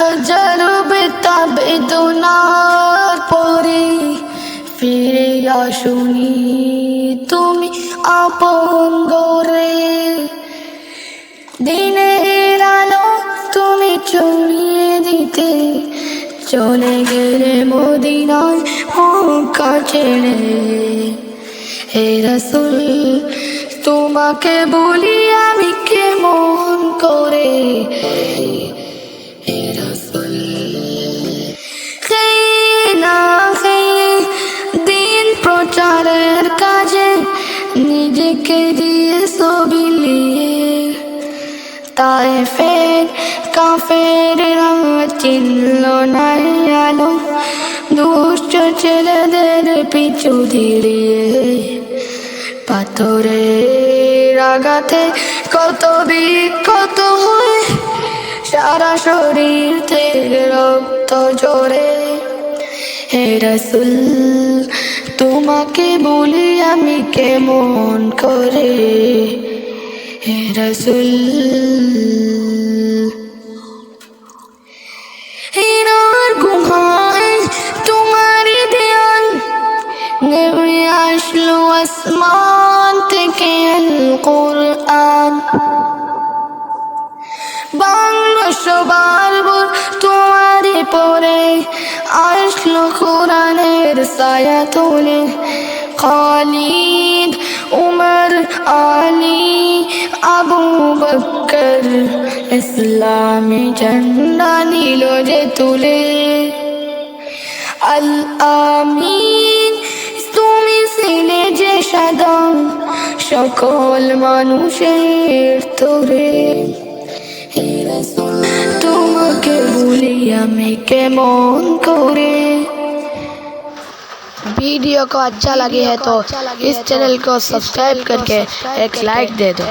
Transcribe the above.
হাজারো বেদনার পরে ফিরে আসুনি তুমি আপন ঘরে। দিনের আলো তুমি ছড়িয়ে দিতে চলে গেলে মদিনায় মক্কা ছেড়ে। হে রাসূল তোমাকে বলি আমি কেমন করে। হে রাসূল দিন প্রচারের কাজে নিজেকে দিয়ে বিলিয়ে তায়েফের কাফেররা চিনল না আলো দুষ্ট ছেলেদের পিছু ধীরে। পাথরের আঘাতে কত বিক্ষত হয়ে সারা শরীর থেকে রক্ত ঝরে। হে রাসূল তোমাকে বলি আমি কেমন করে। হে রাসূল হিনার গুহায় তোমারই ধ্যান নেমে আসলো আসমান থেকে আল কুরআন। বাংলা সবার ভোর তোমারে পরে আসলো কোরআনের ছায়া তোলে। খালিদ উমর আলী আবু বকর ইসলামী ঝান্ডা নিল যে তুলে। আল আমিন তুমি ছিলে যে সাদা সকল মানুষের তোরে। তোমাকে বলি আমি केमन करे। वीडियो को अच्छा लगे है तो इस चैनल को सब्सक्राइब करके एक लाइक दे दो।